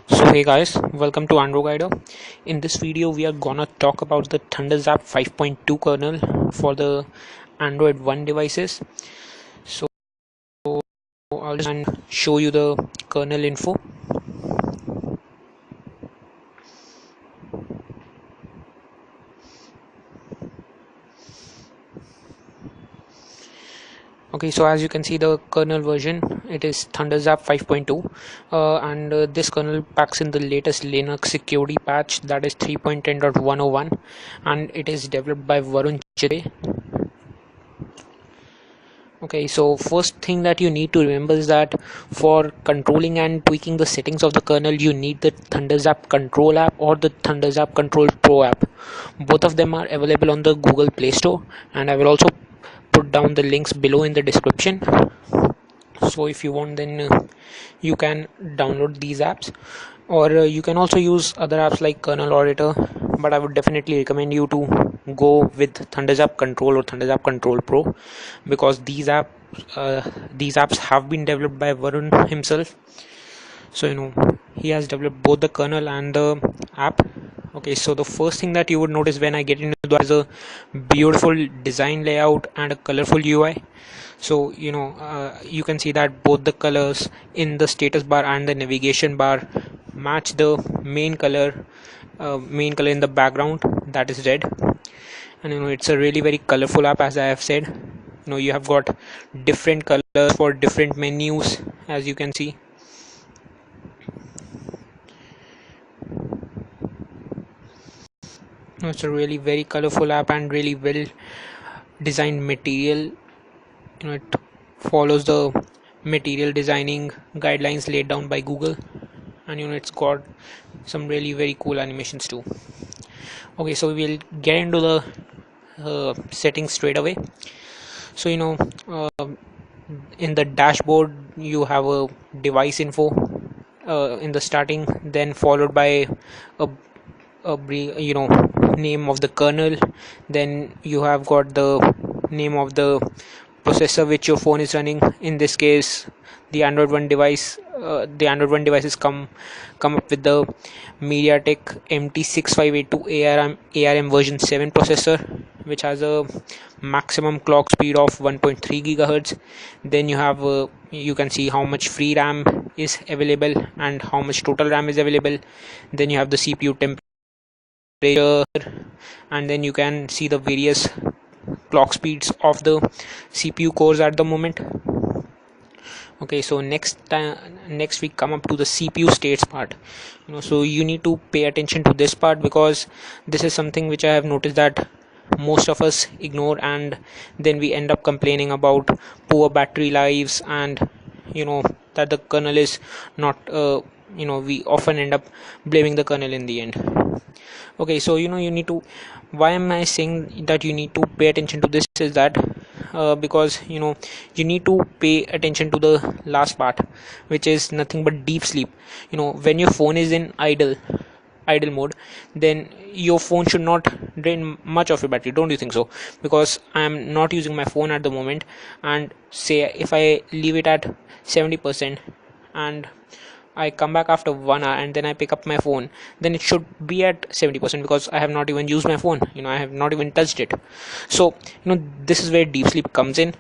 So hey guys, welcome to Android Guider. In this video we are gonna talk about the ThunderZap 5.2 kernel for the Android One devices. So I'll just show you the kernel info. Okay, so as you can see, the kernel version, it is ThunderZap 5.2, and this kernel packs in the latest Linux security patch, that is 3.10.101, and it is developed by Varun Chitre. Okay, so first thing that you need to remember is that for controlling and tweaking the settings of the kernel, you need the ThunderZap Control app or the ThunderZap Control Pro app. Both of them are available on the Google Play Store, and I will also put down the links below in the description. So if you want, then you can download these apps, or you can also use other apps like Kernel Auditor, but I would definitely recommend you to go with ThunderZap Control or ThunderZap Control Pro, because these apps have been developed by Varun himself. So he has developed both the kernel and the app. Okay, so the first thing that you would notice when I get into that is a beautiful design layout and a colorful UI. So you can see that both the colors in the status bar and the navigation bar match the main color in the background, that is red. And it's a really very colorful app, as I have said. You have got different colors for different menus, as you can see. It's a really very colorful app and really well designed material. It follows the material designing guidelines laid down by Google, and it's got some really very cool animations too. Okay, so we will get into the settings straight away. So in the dashboard you have a device info in the starting, then followed by a name of the kernel. Then you have got the name of the processor which your phone is running. In this case, the Android One devices come up with the MediaTek MT6582 ARM version 7 processor, which has a maximum clock speed of 1.3 gigahertz. Then you can see how much free RAM is available and how much total RAM is available. Then you have the CPU temperature, and then you can see the various clock speeds of the CPU cores at the moment. Okay, so next we come up to the CPU states part. So you need to pay attention to this part, because this is something which I have noticed that most of us ignore, and then we end up complaining about poor battery lives, and that the kernel is not we often end up blaming the kernel in the end. Okay, so you need to, why am I saying that you need to pay attention to this, is that because you need to pay attention to the last part, which is nothing but deep sleep. When your phone is in idle mode, then your phone should not drain much of your battery, don't you think so? Because I am not using my phone at the moment, and say if I leave it at 70% and I come back after 1 hour and then I pick up my phone, then it should be at 70%, because I have not even used my phone. I have not even touched it. So this is where deep sleep comes in.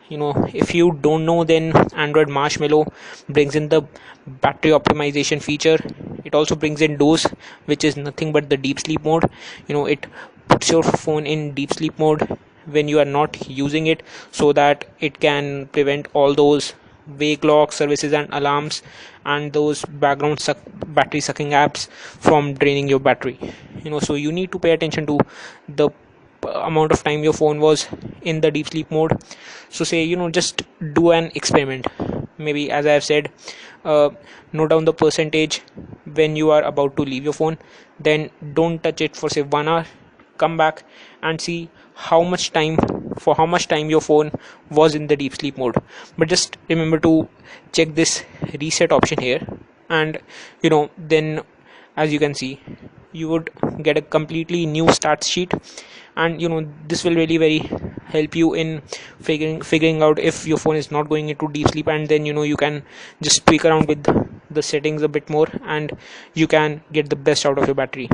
If you don't know, then Android Marshmallow brings in the battery optimization feature. It also brings in doze, which is nothing but the deep sleep mode. It puts your phone in deep sleep mode when you are not using it, so that it can prevent all those wake lock services and alarms and those battery sucking apps from draining your battery. So you need to pay attention to the amount of time your phone was in the deep sleep mode. So say just do an experiment. Maybe, as I have said, note down the percentage when you are about to leave your phone, then don't touch it for say 1 hour. Come back and see how much time your phone was in the deep sleep mode. But just remember to check this reset option here, and then, as you can see, you would get a completely new start sheet, and this will really very help you in figuring out if your phone is not going into deep sleep, and then you can just tweak around with the settings a bit more, and you can get the best out of your battery.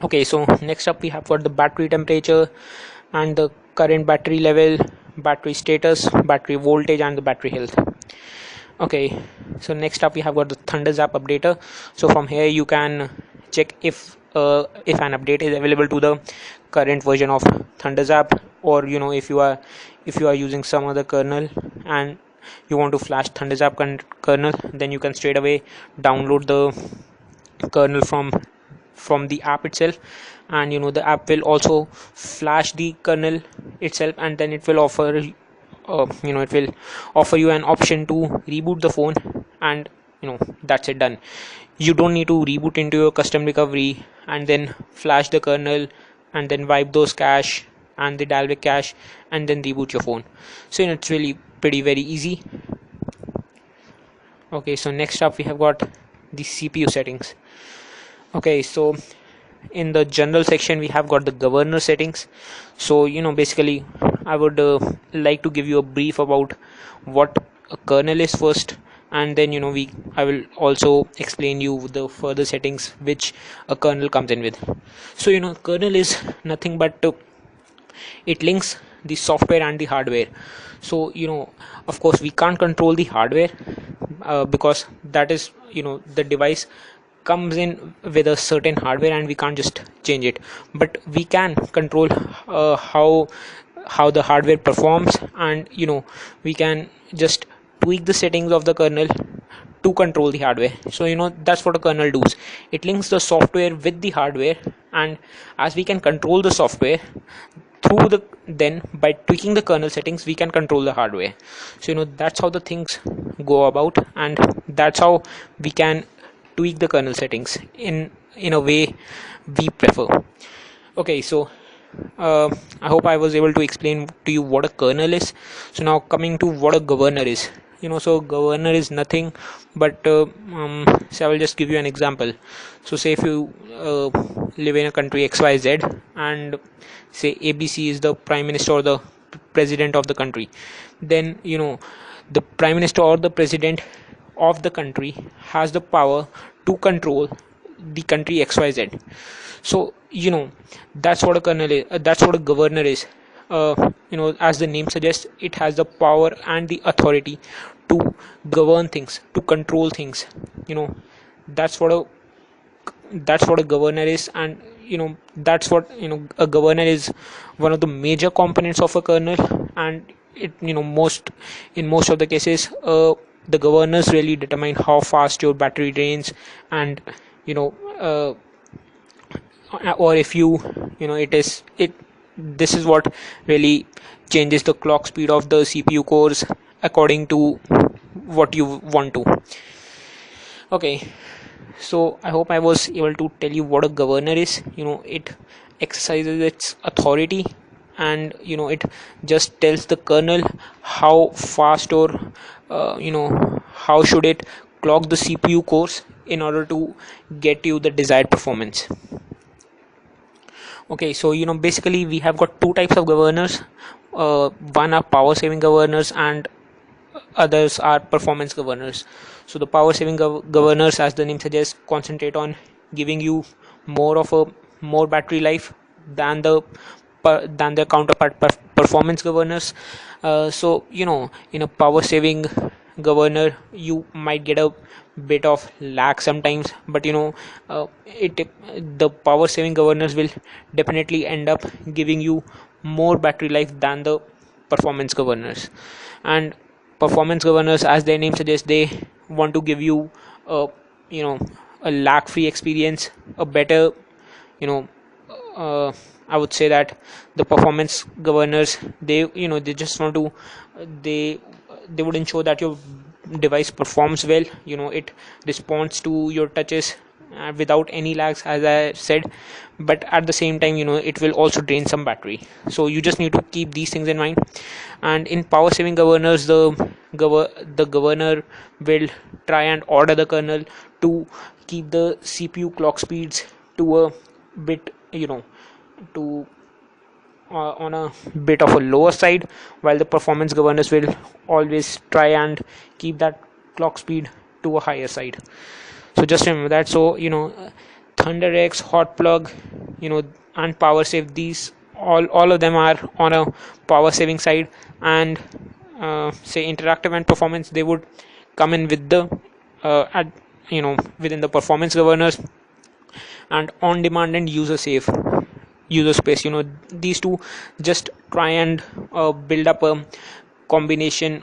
Okay, so next up we have got the battery temperature and the current battery level, battery status, battery voltage, and the battery health. Okay, so next up we have got the ThunderZap updater. So from here you can check if an update is available to the current version of ThunderZap, or if you are using some other kernel and you want to flash ThunderZap kernel, then you can straight away download the kernel from the app itself, and the app will also flash the kernel itself, and then it will offer you an option to reboot the phone, and that's it, done. You don't need to reboot into your custom recovery and then flash the kernel and then wipe those cache and the Dalvik cache and then reboot your phone. So it's really pretty very easy. Okay, so next up we have got the CPU settings. Okay, so in the general section we have got the governor settings. So basically I would like to give you a brief about what a kernel is first, and then I will also explain you the further settings which a kernel comes in with. So kernel is nothing but it links the software and the hardware. So of course we can't control the hardware because that is the device comes in with a certain hardware and we can't just change it, but we can control how the hardware performs, and we can just tweak the settings of the kernel to control the hardware. So that's what a kernel does. It links the software with the hardware, and as we can control the software then by tweaking the kernel settings we can control the hardware. So that's how the things go about, and that's how we can tweak the kernel settings in a way we prefer. Okay, so I hope I was able to explain to you what a kernel is. So now coming to what a governor is. So governor is nothing but so I will just give you an example. So say if you live in a country XYZ, and say ABC is the prime minister or the president of the country, then the prime minister or the president of the country has the power to control the country XYZ. So that's what a kernel is, that's what a governor is. As the name suggests, it has the power and the authority to govern things, to control things. That's what a governor is, and that's what a governor is one of the major components of a kernel. And it in most of the cases the governors really determine how fast your battery drains, and or if this is what really changes the clock speed of the CPU cores according to what you want to. Okay, so I hope I was able to tell you what a governor is. It exercises its authority, and it just tells the kernel how fast or how should it clock the CPU cores in order to get you the desired performance. Okay, so basically we have got two types of governors. One are power saving governors and others are performance governors. So the power saving governors, as the name suggests, concentrate on giving you more battery life than their counterpart performance governors. So in a power saving governor you might get a bit of lag sometimes, but the power saving governors will definitely end up giving you more battery life than the performance governors. And performance governors, as their name suggests, they want to give you a a lag free experience, a better I would say that the performance governors, they just want to they would ensure that your device performs well. It responds to your touches without any lags, as I said, but at the same time it will also drain some battery. So you just need to keep these things in mind. And in power saving governors, the governor will try and order the kernel to keep the CPU clock speeds to a bit to on a bit of a lower side, while the performance governors will always try and keep that clock speed to a higher side. So just remember that. So ThunderX, hot plug, and power save, these all of them are on a power saving side, and say interactive and performance, they would come in with the at within the performance governors, and on demand and user safe user space. These two just try and build up a combination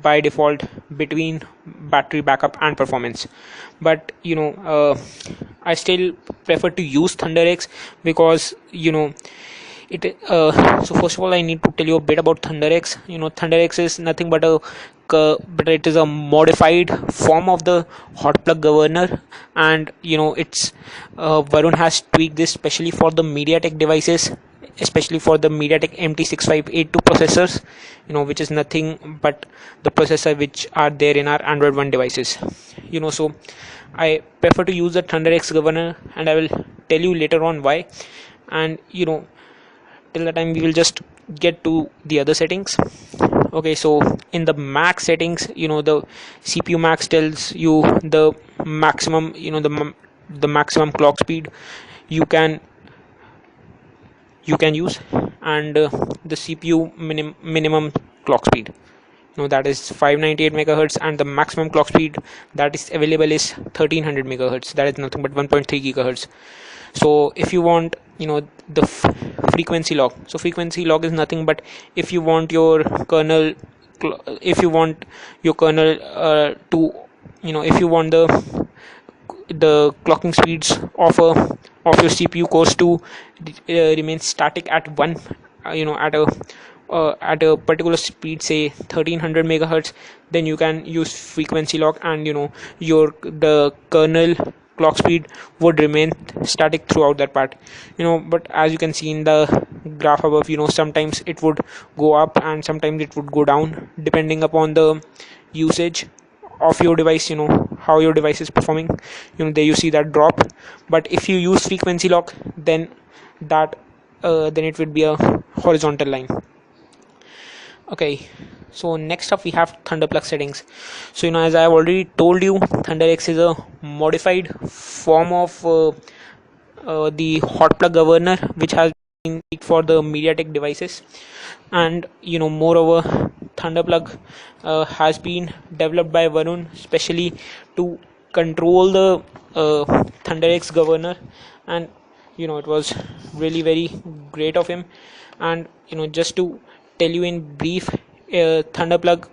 by default between battery backup and performance. But I still prefer to use ThunderX, because it so first of all, I need to tell you a bit about ThunderX. ThunderX is nothing but but it is a modified form of the hot plug governor, and it's Varun has tweaked this specially for the MediaTek devices, especially for the MediaTek MT6582 processors, which is nothing but the processor which are there in our Android One devices. So I prefer to use the ThunderX governor, and I will tell you later on why. And till the time, we will just get to the other settings. Okay, so in the max settings, the CPU max tells you the maximum, the maximum clock speed you can use, and the CPU minimum clock speed, that is 598 megahertz, and the maximum clock speed that is available is 1300 megahertz, that is nothing but 1.3 gigahertz. So if you want the frequency log, so frequency log is nothing but if you want your kernel to if you want the clocking speeds of your CPU cores to remain static at one at a particular speed, say 1300 megahertz, then you can use frequency lock, and the kernel clock speed would remain static throughout that part. But as you can see in the graph above, sometimes it would go up and sometimes it would go down depending upon the usage of your device, how your device is performing. There you see that drop. But if you use frequency lock, then it would be a horizontal line. Okay, so next up we have ThunderPlug settings. So as I have already told you, ThunderX is a modified form of the hot plug governor, which has been made for the MediaTek devices. And moreover, ThunderPlug has been developed by Varun specially to control the ThunderX governor, and it was really very great of him. And just to tell you in brief, ThunderPlug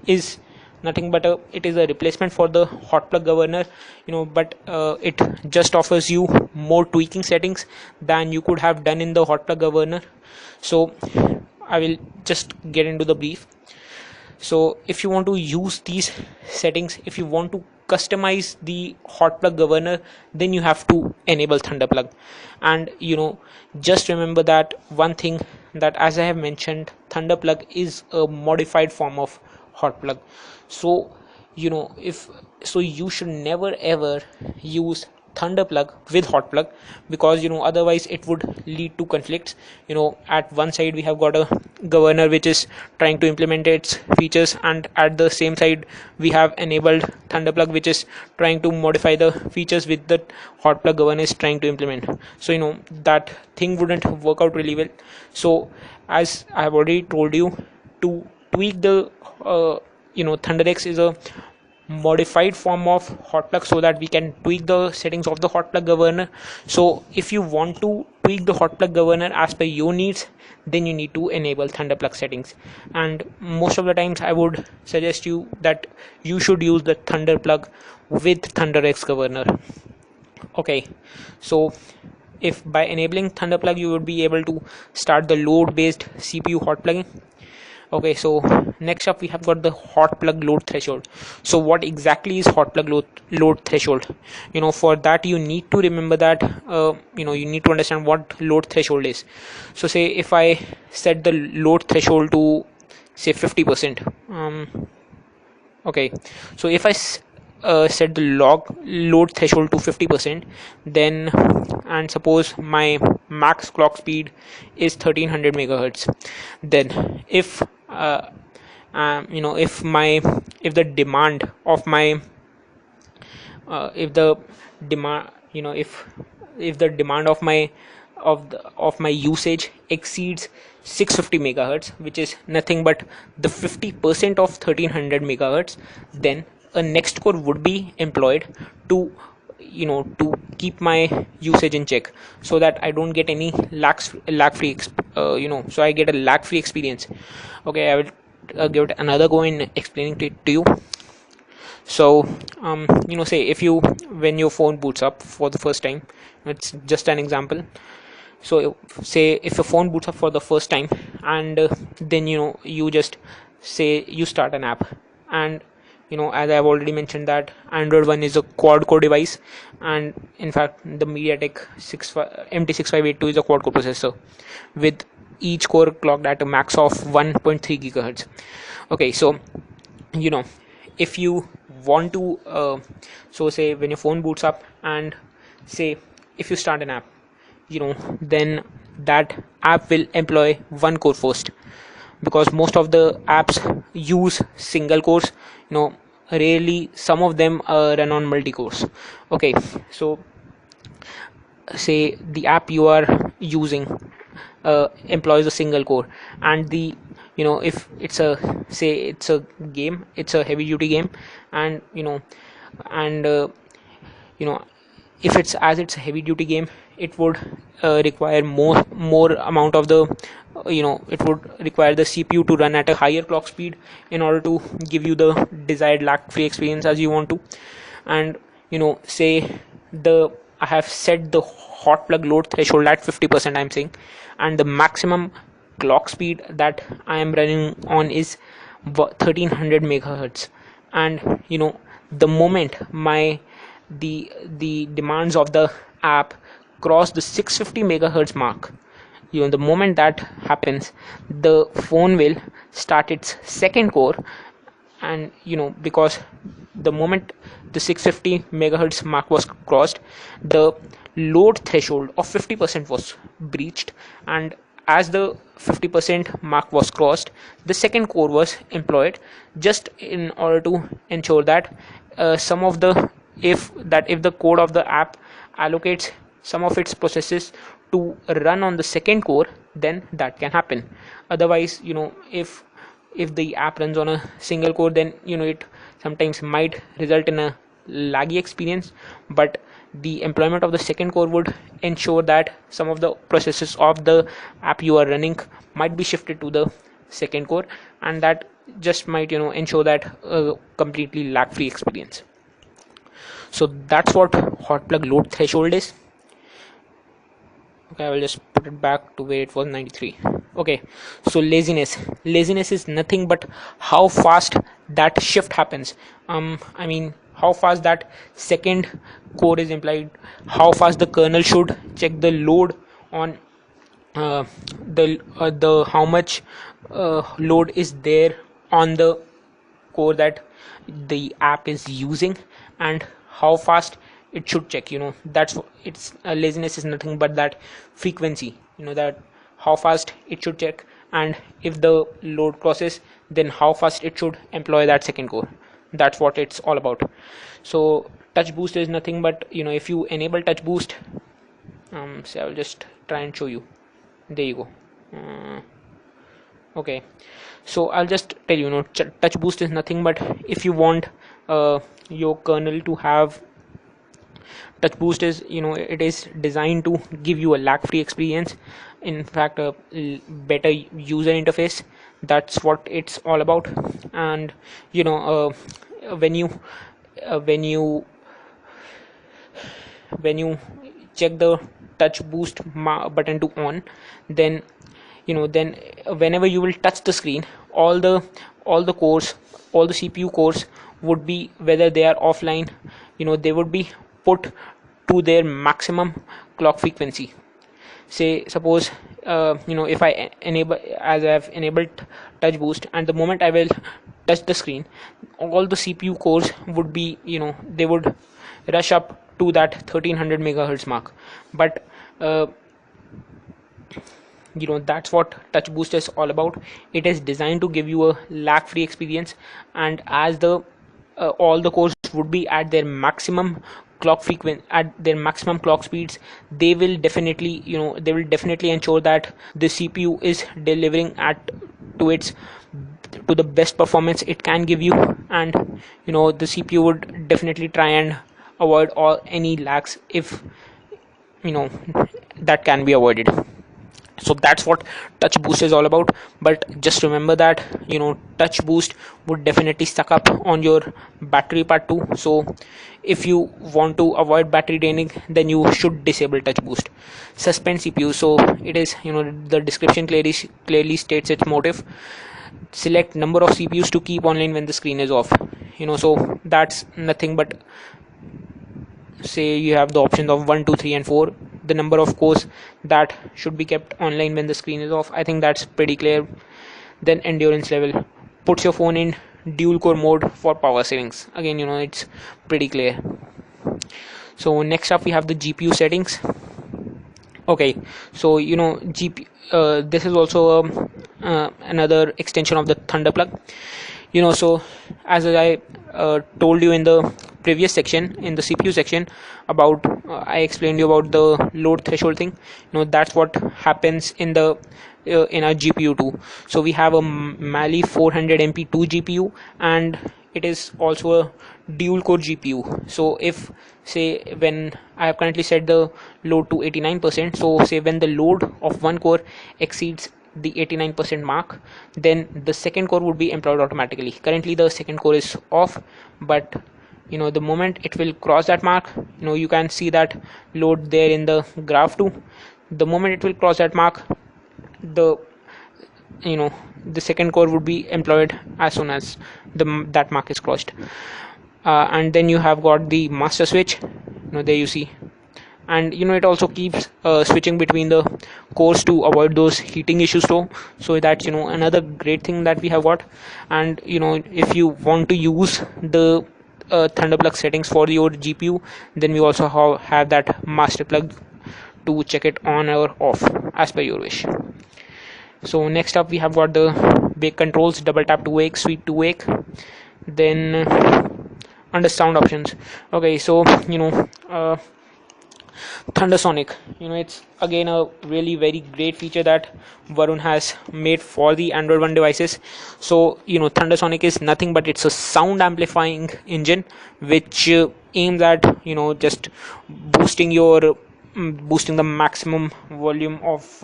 is nothing but it is a replacement for the hot plug governor, but it just offers you more tweaking settings than you could have done in the hot plug governor. So I will just get into the brief. So if you want to use these settings, if you want to customize the hot plug governor, then you have to enable ThunderPlug. And just remember that one thing, that as I have mentioned, ThunderPlug is a modified form of hot plug. So you should never ever use ThunderPlug with hot plug, because otherwise it would lead to conflicts. At one side we have got a governor which is trying to implement its features, and at the same side we have enabled ThunderPlug, which is trying to modify the features with the hot plug governor is trying to implement. So that thing wouldn't work out really well. So as I have already told you, to tweak the ThunderX is a modified form of hot plug, so that we can tweak the settings of the hot plug governor. So if you want to tweak the hot plug governor as per your needs, then you need to enable ThunderPlug settings. And most of the times I would suggest you that you should use the ThunderPlug with ThunderX governor. Okay, so if by enabling ThunderPlug you would be able to start the load based CPU hot plugging. Okay, so next up we have got the hot plug load threshold. So what exactly is hot plug load threshold? For that you need to remember that you need to understand what load threshold is. So say if I set the load threshold to say 50%, okay, so if I set the load threshold to 50%, then, and suppose my max clock speed is 1300 megahertz, then if if the demand of my if the demand if the demand of my usage exceeds 650 megahertz, which is nothing but the 50% of 1300 megahertz, then a next core would be employed to to keep my usage in check, so that I don't get any lag free so I get a lag free experience. Okay, I will give it another go in explaining it to you. So say if you when your phone boots up for the first time, it's just an example. So say if your phone boots up for the first time, and then you just say you start an app, and as I've already mentioned that Android One is a quad core device, and in fact the MediaTek MT6582 is a quad core processor with each core clocked at a max of 1.3 gigahertz. Okay, so if you want to so say when your phone boots up, and say if you start an app, then that app will employ one core first, because most of the apps use single cores. Rarely some of them run on multi cores. Okay, so say the app you are using employs a single core, and the if it's a say it's a game, it's a heavy duty game, and and if it's a heavy duty game, it would require more amount of the it would require the CPU to run at a higher clock speed in order to give you the desired lag free experience as you want to. And say I have set the hot plug load threshold at 50%, I'm saying, and the maximum clock speed that I am running on is 1300 megahertz, and the moment the demands of the app cross the 650 megahertz mark, the moment that happens, the phone will start its second core. And because the moment the 650 megahertz mark was crossed, the load threshold of 50% was breached, and as the 50% mark was crossed, the second core was employed, just in order to ensure that some of the if the code of the app allocates some of its processes to run on the second core, then that can happen. Otherwise, if the app runs on a single core, then it sometimes might result in a laggy experience, but the employment of the second core would ensure that some of the processes of the app you are running might be shifted to the second core, and that just might ensure that completely lag free experience. So that's what hot plug load threshold is. Okay, I will just put it back to where it was, 93. Okay, so laziness is nothing but how fast that shift happens. I mean, how fast that second core is implied, how fast the kernel should check the load on the how much load is there on the core that the app is using, and how fast it should check. That's it's laziness is nothing but that frequency, that how fast it should check, and if the load crosses, then how fast it should employ that second core. That's what it's all about. So touch boost is nothing but if you enable touch boost, so I'll just try and show you. There you go. Okay, so I'll just tell you, touch boost is nothing but if you want your kernel to have touch boost, is it is designed to give you a lag free experience, in fact a better user interface. That's what it's all about. And when you check the touch boost button to on, then then whenever you will touch the screen, all the cores, all the CPU cores would be, whether they are offline, they would be put to their maximum clock frequency. Say suppose if I enable, as I have enabled touch boost, and the moment I will touch the screen, all the CPU cores would be, they would rush up to that 1300 megahertz mark. But that's what touch boost is all about. It is designed to give you a lag free experience, and as the all the cores would be at their maximum clock frequency, at their maximum clock speeds, they will definitely ensure that the CPU is delivering at to its to the best performance it can give you. And the CPU would definitely try and avoid all any lags if that can be avoided. So that's what touch boost is all about. But just remember that touch boost would definitely suck up on your battery part too. So if you want to avoid battery draining, then you should disable touch boost. Suspend CPU. So it is, the description clearly states its motive. Select number of CPUs to keep online when the screen is off. So that's nothing but, say you have the options of 1, 2, 3 and 4, the number of cores that should be kept online when the screen is off. I think that's pretty clear. Then endurance level, puts your phone in dual core mode for power savings. Again, it's pretty clear. So next up we have the GPU settings. Okay, so this is also another extension of the ThunderPlug. So as I told you in the previous section, in the CPU section, about I explained you about the load threshold thing. That's what happens in the in our GPU too. So we have a Mali 400MP2 GPU, and it is also a dual core GPU. So if, say, when I have currently set the load to 89%, so say when the load of one core exceeds the 89% mark, then the second core would be employed automatically. Currently the second core is off, but the moment it will cross that mark, you can see that load there in the graph too. The moment it will cross that mark, the the second core would be employed as soon as that mark is crossed. And then you have got the master switch, there you see. And it also keeps switching between the cores to avoid those heating issues too. So that's another great thing that we have got. And if you want to use the ThunderPlug settings for your GPU, then we also have that master plug to check it on or off as per your wish. So next up we have got the wake controls, double tap to wake, sweep to wake. Then under sound options, okay, so ThunderSonic, it's again a really very great feature that Varun has made for the Android One devices. So ThunderSonic is nothing but it's a sound amplifying engine which aims at just boosting the maximum volume of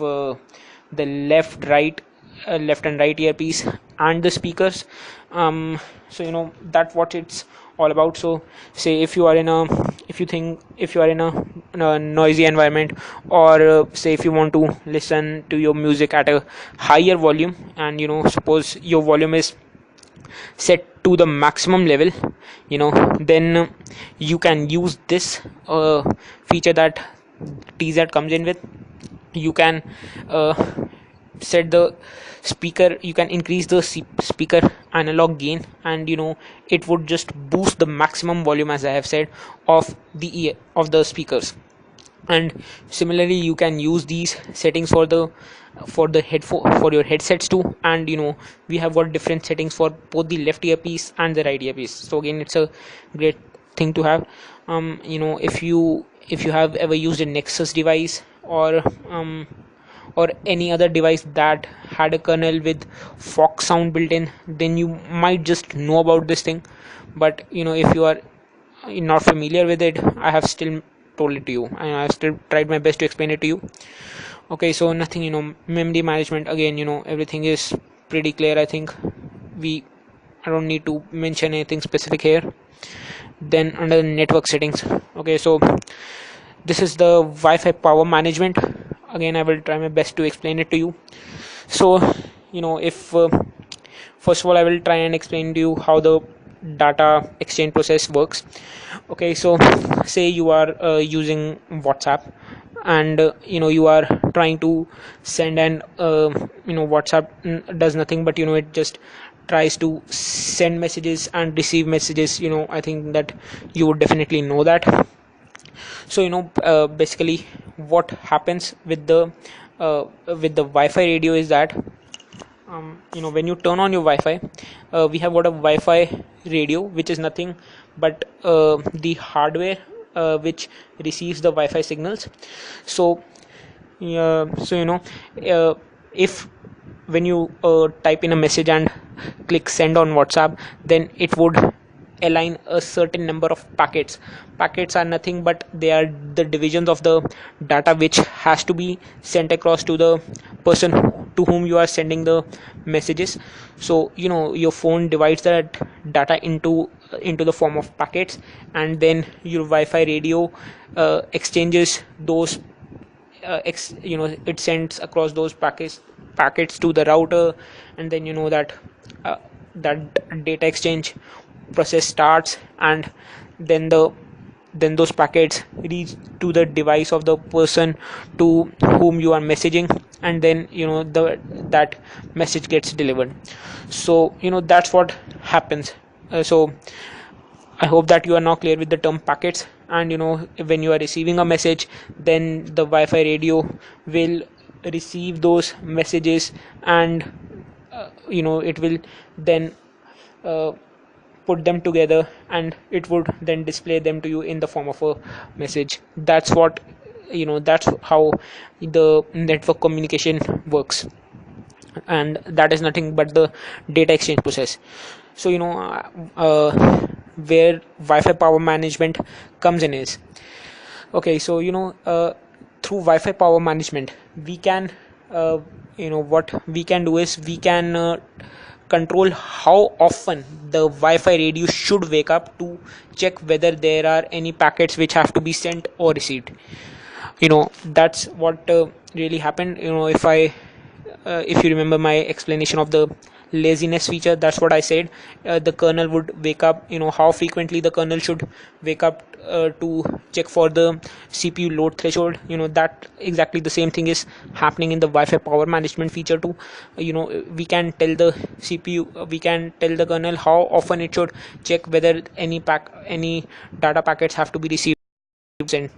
the left and right earpiece and the speakers. So that's what it's all about. So say if you are in a noisy environment, or say if you want to listen to your music at a higher volume, and suppose your volume is set to the maximum level, then you can use this feature that TZ comes in with. You can set the speaker, you can increase the speaker analog gain, and it would just boost the maximum volume, as I have said, of the speakers. And similarly you can use these settings for your headsets too. And we have got different settings for both the left earpiece and the right earpiece. So again, it's a great thing to have. If you have ever used a Nexus device, or any other device that had a kernel with Fox sound built in, then you might just know about this thing. But if you are not familiar with it, I have still told it to you, and I have still tried my best to explain it to you. Okay, so nothing, memory management, again, everything is pretty clear. I think I don't need to mention anything specific here. Then under the network settings, okay, so this is the Wi-Fi power management. Again, I will try my best to explain it to you. So if first of all I will try and explain to you how the data exchange process works. Okay, so say you are using WhatsApp, and you are trying to send, and WhatsApp does nothing but it just tries to send messages and receive messages. I think that you would definitely know that. So basically what happens with the Wi-Fi radio is that when you turn on your Wi-Fi, we have got a Wi-Fi radio, which is nothing but the hardware which receives the Wi-Fi signals. So if when you type in a message and click send on WhatsApp, then it would align a certain number of packets. Packets are nothing but they are the divisions of the data which has to be sent across to the person to whom you are sending the messages. So your phone divides that data into the form of packets, and then your Wi-Fi radio exchanges those it sends across those packets to the router, and then that data exchange process starts, and then those packets reach to the device of the person to whom you are messaging, and then that message gets delivered. So that's what happens. So I hope that you are now clear with the term packets. And when you are receiving a message, then the Wi-Fi radio will receive those messages, and it will then put them together, and it would then display them to you in the form of a message. That's how the network communication works, and that is nothing but the data exchange process. So where Wi-Fi power management comes in is, okay, so through Wi-Fi power management, we can what we can do is we can control how often the Wi-Fi radio should wake up to check whether there are any packets which have to be sent or received. That's what really happened. If you remember my explanation of the laziness feature, that's what I said. The kernel would wake up, how frequently the kernel should wake up to check for the CPU load threshold. That exactly the same thing is happening in the Wi-Fi power management feature too. We can tell the CPU, we can tell the kernel how often it should check whether any data packets have to be received, and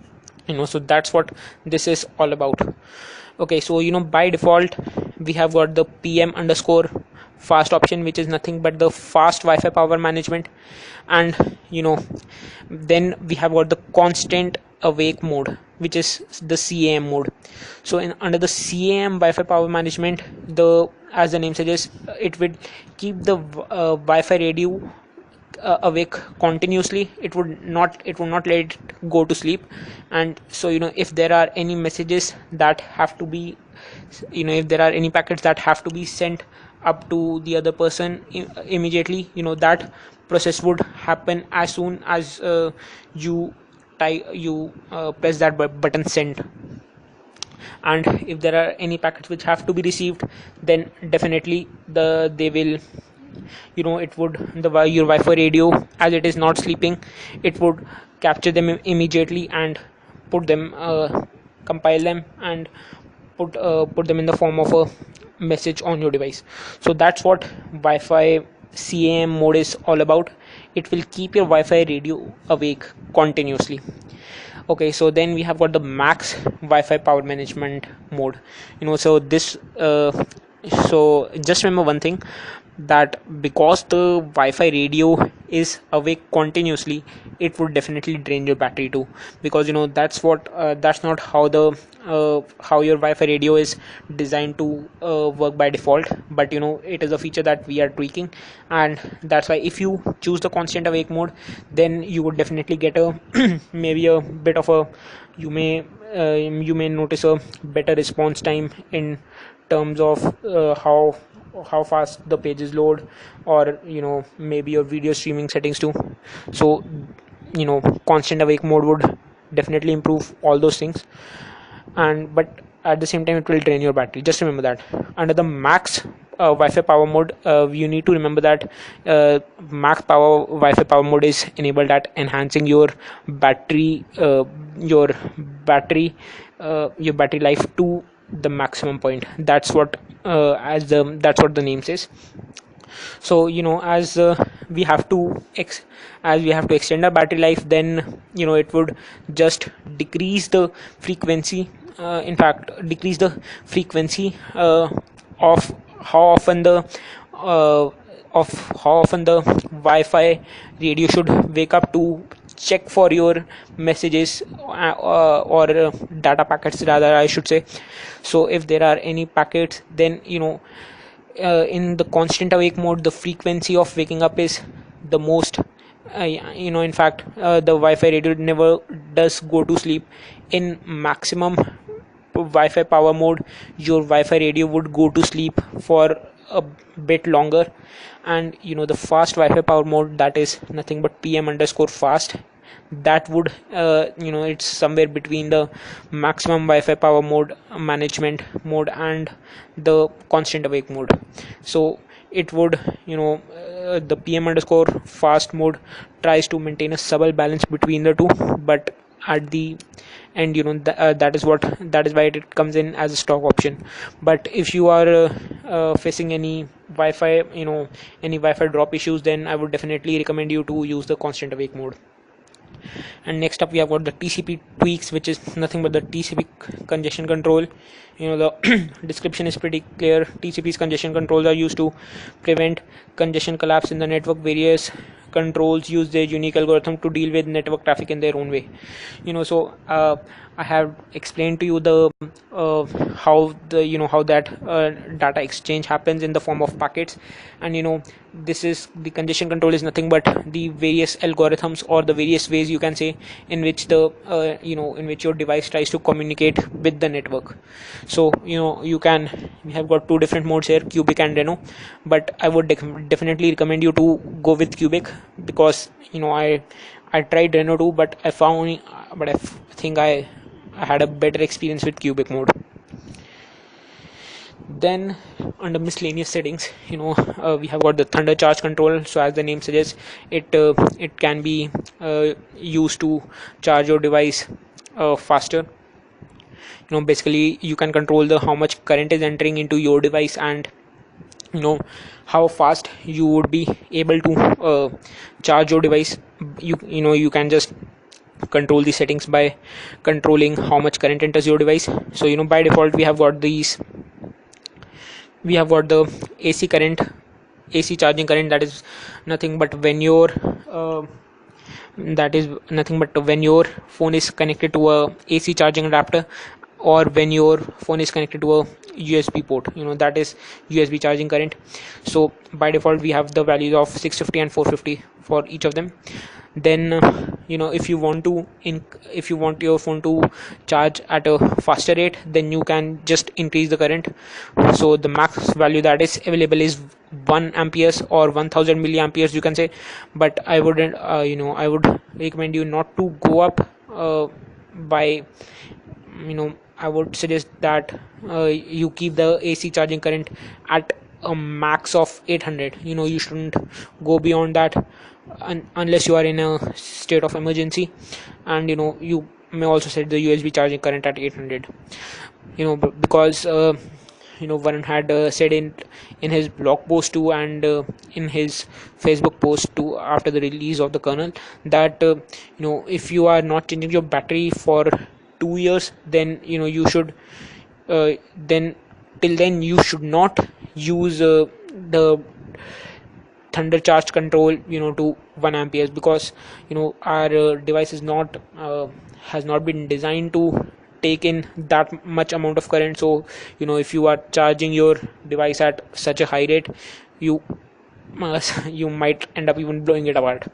so that's what this is all about. Okay, so by default we have got the PM underscore fast option, which is nothing but the fast Wi-Fi power management. And then we have got the constant awake mode, which is the CAM mode. So under the CAM Wi-Fi power management, as the name suggests, it will keep the Wi-Fi radio awake continuously. It would not let it go to sleep. And so if there are any messages that have to be, if there are any packets that have to be sent up to the other person immediately, that process would happen as soon as you press that button send. And if there are any packets which have to be received, then definitely they will, it would, your Wi-Fi radio, as it is not sleeping, it would capture them immediately and put them, compile them, and put them in the form of a message on your device. So that's what Wi-Fi CAM mode is all about. It will keep your Wi-Fi radio awake continuously. Okay, so then we have got the max Wi-Fi power management mode. So this so just remember one thing, that because the Wi-Fi radio is awake continuously, it would definitely drain your battery too, because that's not how how your Wi-Fi radio is designed to work by default. But it is a feature that we are tweaking, and that's why if you choose the constant awake mode, then you would definitely get a maybe a bit of a, you may notice a better response time in terms of how fast the pages load, or maybe your video streaming settings too. So constant awake mode would definitely improve all those things, but at the same time it will drain your battery. Just remember that. Under the max Wi-Fi power mode, you need to remember that max power Wi-Fi power mode is enabled at enhancing your battery life to the maximum point. That's what the name says. So we have to as we have to extend our battery life, then it would just decrease the frequency, in fact decrease the frequency of how often the uh, of how often the Wi-Fi radio should wake up to check for your messages, or data packets rather, I should say. So if there are any packets, then in the constant awake mode, the frequency of waking up is the most. In fact, the Wi-Fi radio never does go to sleep. In maximum Wi-Fi power mode, your Wi-Fi radio would go to sleep for a bit longer. And the fast Wi-Fi power mode, that is nothing but PM underscore fast, that would it's somewhere between the maximum Wi-Fi power mode, management mode, and the constant awake mode. So it would the PM underscore fast mode tries to maintain a subtle balance between the two, but at the end, that is why it comes in as a stock option. But if you are facing any Wi-Fi any Wi-Fi drop issues, then I would definitely recommend you to use the constant awake mode. And next up we have got the TCP tweaks, which is nothing but the TCP congestion control. The description is pretty clear. TCP's congestion controls are used to prevent congestion collapse in the network. Various controls use their unique algorithm to deal with network traffic in their own way. So I have explained to you the how that data exchange happens in the form of packets. And this is the congestion control is nothing but the various algorithms, or the various ways, you can say, in which the in which your device tries to communicate with the network. So we have got two different modes here, cubic and Reno, but I would definitely recommend you to go with cubic, because I tried Reno too, but I think I had a better experience with cubic mode. Then under miscellaneous settings, we have got the ThunderCharge control. So as the name suggests, it can be used to charge your device faster. Basically you can control the how much current is entering into your device, and how fast you would be able to charge your device. You can just control the settings by controlling how much current enters your device. So by default we have got the AC current, AC charging current, that is nothing but when your phone is connected to a AC charging adapter, or when your phone is connected to a USB port, that is USB charging current. So by default we have the values of 650 and 450 for each of them. Then if you want your phone to charge at a faster rate, then you can just increase the current. So the max value that is available is 1 amperes or 1000 milliamperes, you can say. But I wouldn't I would recommend you not to go up by I would suggest that you keep the AC charging current at a max of 800. You shouldn't go beyond that unless you are in a state of emergency. And you may also set the USB charging current at 800, because Varun had said in his blog post too, and in his Facebook post too, after the release of the kernel, that if you are not changing your battery for 2 years, then you should then till then you should not use the ThunderCharge control to 1 amperes, because our device is not has not been designed to take in that much amount of current. So if you are charging your device at such a high rate, you you might end up even blowing it apart.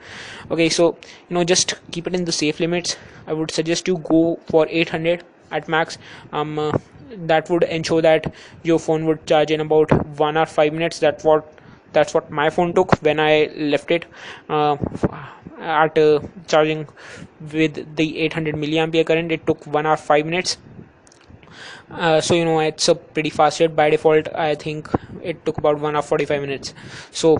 Okay, so just keep it in the safe limits. I would suggest you go for 800 at max. That would ensure that your phone would charge in about 1 or 5 minutes. That's what my phone took when I left it at charging with the 800 milliampere current. It took 1 or 5 minutes. So it's a pretty fast rate. By default I think it took about 1 or 45 minutes. So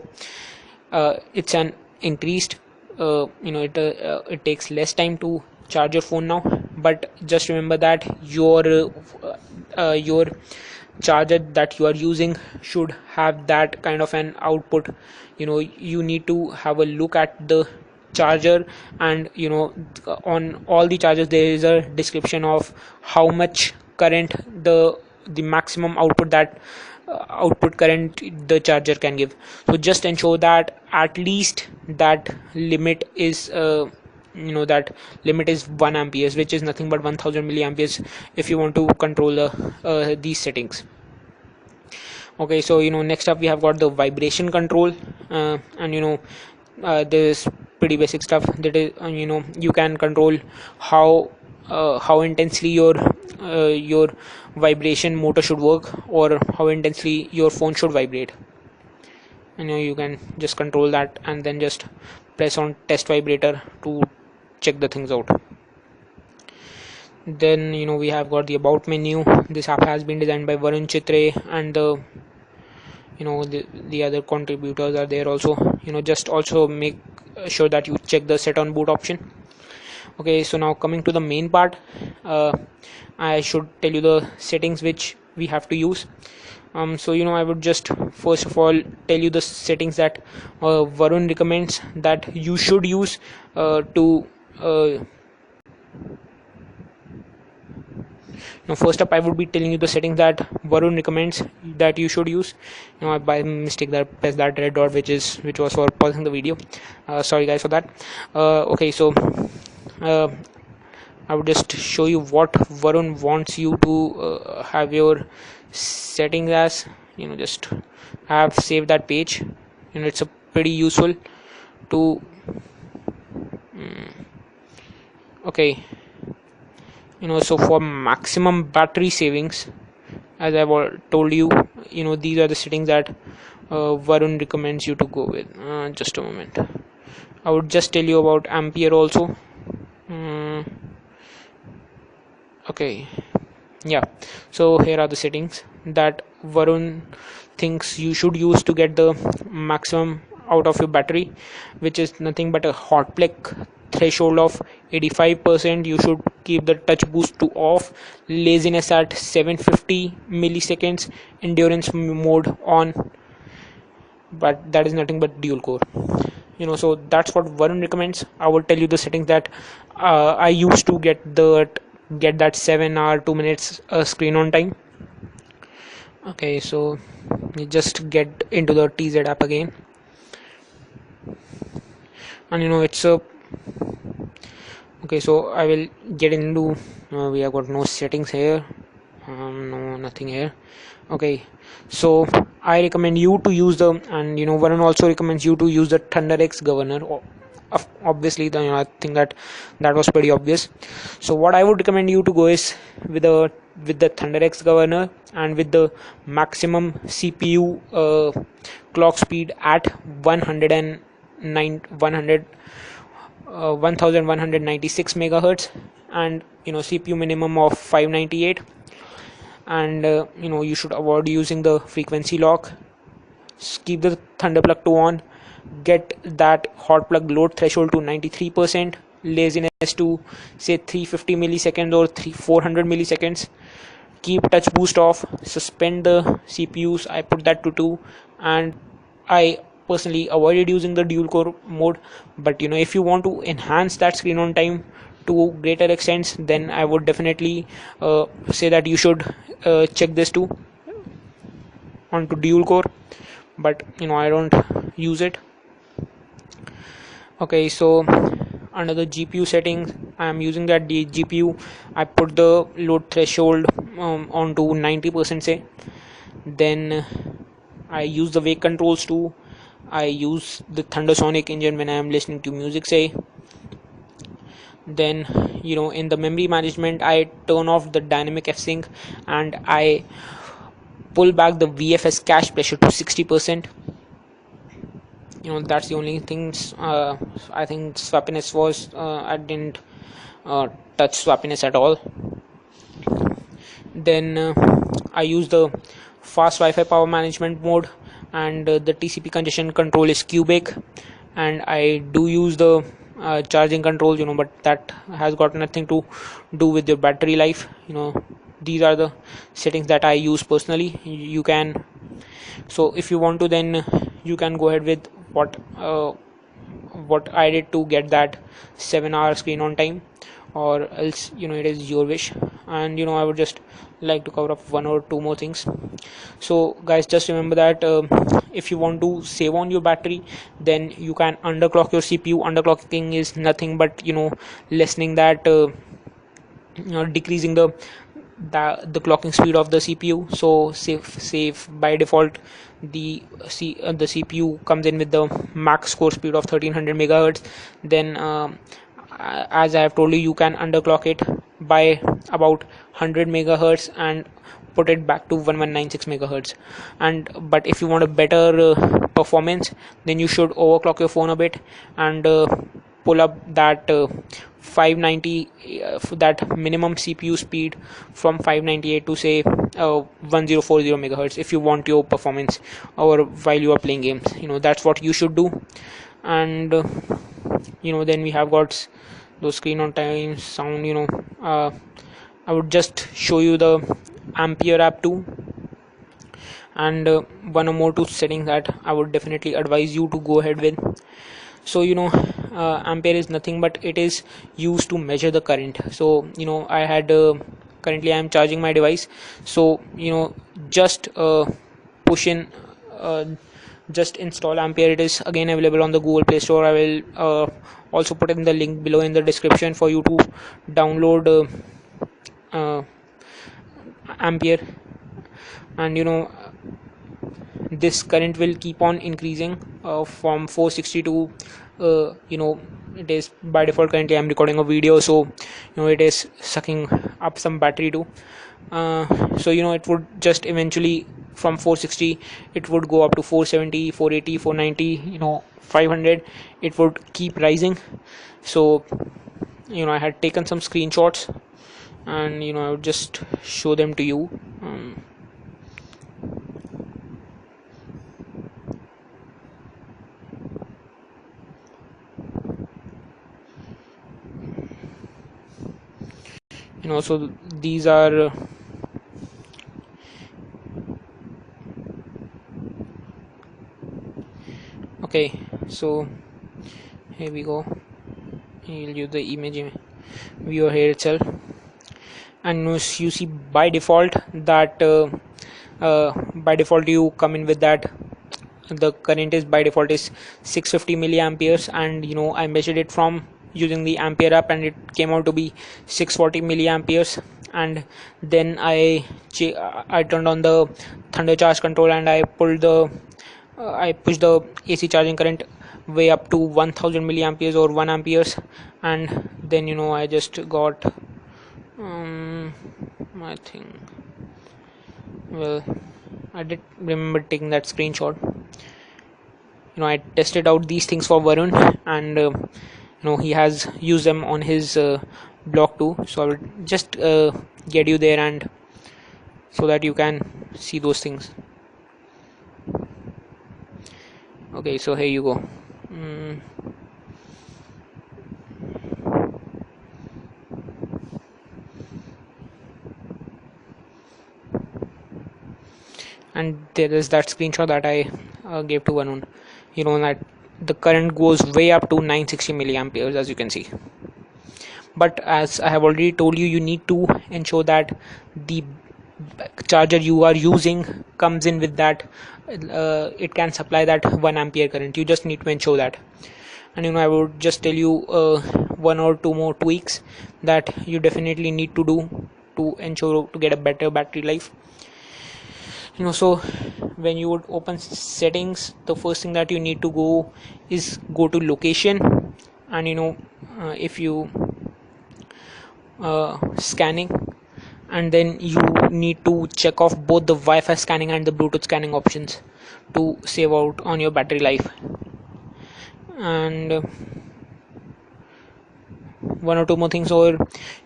it's an increased it takes less time to charge your phone now. But just remember that your charger that you are using should have that kind of an output. You need to have a look at the charger, and on all the chargers there is a description of how much current, the maximum output, that output current the charger can give. So just ensure that at least that limit is that limit is 1 amperes, which is nothing but 1000 milliamperes, if you want to control these settings. Okay, so next up we have got the vibration control, and there's pretty basic stuff that is, you can control how intensely your vibration motor should work, or how intensely your phone should vibrate. You can just control that and then just press on test vibrator to check the things out. Then we have got the about menu. This app has been designed by Varun Chitre, and the other contributors are there also. Just also make sure that you check the set on boot option. Okay, so now coming to the main part, I should tell you the settings which we have to use. So I would just first of all tell you the settings that Varun recommends that you should use to now first up I would be telling you the settings that Varun recommends that you should use. I by mistake that pressed that red dot, which was for pausing the video. Sorry guys for that. Okay, so I would just show you what Varun wants you to have your settings as. Just have saved that page. It's a pretty useful to okay. So for maximum battery savings, as I've told you, these are the settings that Varun recommends you to go with. Just a moment, I would just tell you about ampere also. Okay, yeah, so here are the settings that Varun thinks you should use to get the maximum out of your battery, which is nothing but a hot plug threshold of 85%. You should keep the touch boost to off, laziness at 750 milliseconds, endurance mode on, but that is nothing but dual core. So that's what Varun recommends. I will tell you the settings that I used to get that 7 hour 2 minutes screen on time. Okay, so you just get into the TZ app again, and it's a okay, so I will get into we have got no settings here, no nothing here. Okay, so I recommend you to use and Varun also recommends you to use the ThunderX governor. Obviously, I think that was pretty obvious. So what I would recommend you to go is with the ThunderX governor, and with the maximum CPU clock speed at 1196 megahertz, and CPU minimum of 598, and you should avoid using the frequency lock. Keep the ThunderPlug 2 on, get that hot plug load threshold to 93%, laziness to say 350 milliseconds or 400 milliseconds, keep touch boost off, suspend the CPUs, I put that to 2, and I personally avoided using the dual core mode. But if you want to enhance that screen on time to greater extents, then I would definitely say that you should check this too onto dual core, but I don't use it. Okay, so under the GPU settings, I am using that the GPU. I put the load threshold onto 90%, say. Then I use the wake controls too. I use the ThunderSonic engine when I am listening to music, say. Then in the memory management, I turn off the dynamic F-sync, and I pull back the VFS cache pressure to 60%. That's the only things. I think swappiness was I didn't touch swappiness at all. Then I use the fast Wi-Fi power management mode, and the TCP congestion control is cubic, and I do use the charging control, but that has got nothing to do with your battery life. these are the settings that I use personally. You can, so if you want to, then you can go ahead with what I did to get that 7-hour screen on time, or else it is your wish. And I would just like to cover up one or two more things. So guys, just remember that if you want to save on your battery, then you can underclock your CPU. Underclocking is nothing but lessening that decreasing the clocking speed of the CPU. So save by default the CPU comes in with the max core speed of 1300 megahertz. Then as I have told you, you can underclock it by about 100 megahertz and put it back to 1196 megahertz. And but if you want a better performance, then you should overclock your phone a bit and pull up that 590 that minimum CPU speed from 598 to say 1040 megahertz if you want your performance or while you are playing games. That's what you should do. And then we have got those screen on time, sound. I would just show you the Ampere app too, and one or more two settings that I would definitely advise you to go ahead with. So Ampere is nothing but it is used to measure the current. So I had currently I am charging my device, so just push in just install Ampere. It is again available on the Google Play Store. I will also put in the link below in the description for you to download Ampere. And this current will keep on increasing from 460 to it is by default. Currently I'm recording a video, so it is sucking up some battery too. So it would just eventually from 460 it would go up to 470, 480, 490, 500. It would keep rising. So I had taken some screenshots, and I would just show them to you. So these are okay. So here we go. You'll use the image viewer here itself, and you see by default that by default you come in with that the current is by default is 650 milliamperes, and I measured it from using the Ampere app, and it came out to be 640 milliamperes. And then I turned on the ThunderCharge control, and I pushed the AC charging current way up to 1000 milliamperes or 1 amperes. And then I just got I think, well, I did remember taking that screenshot. I tested out these things for Varun, and he has used them on his blog too. So I will just get you there, and so that you can see those things. Okay, so here you go. And there is that screenshot that I gave to Varun. That the current goes way up to 960 milliamperes, as you can see. But as I have already told you, you need to ensure that the charger you are using comes in with that it can supply that 1 ampere current. You just need to ensure that. And I would just tell you one or two more tweaks that you definitely need to do to ensure to get a better battery life. So when you would open settings, the first thing that you need to go to location, and if you scanning, and then you need to check off both the Wi-Fi scanning and the Bluetooth scanning options to save out on your battery life. And one or two more things, or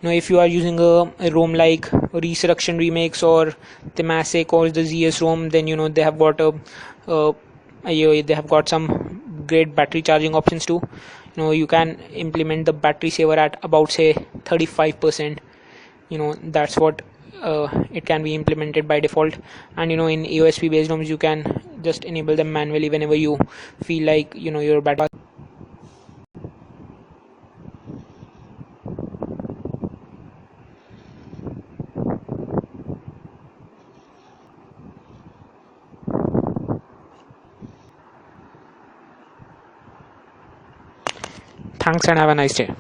if you are using a ROM like Resurrection Remix or Thematic or the ZS ROM, then they have got they have got some great battery charging options too. You can implement the battery saver at about say 35%. That's what it can be implemented by default. And in EOSP based ROMs you can just enable them manually whenever you feel like your battery. Thanks and have a nice day.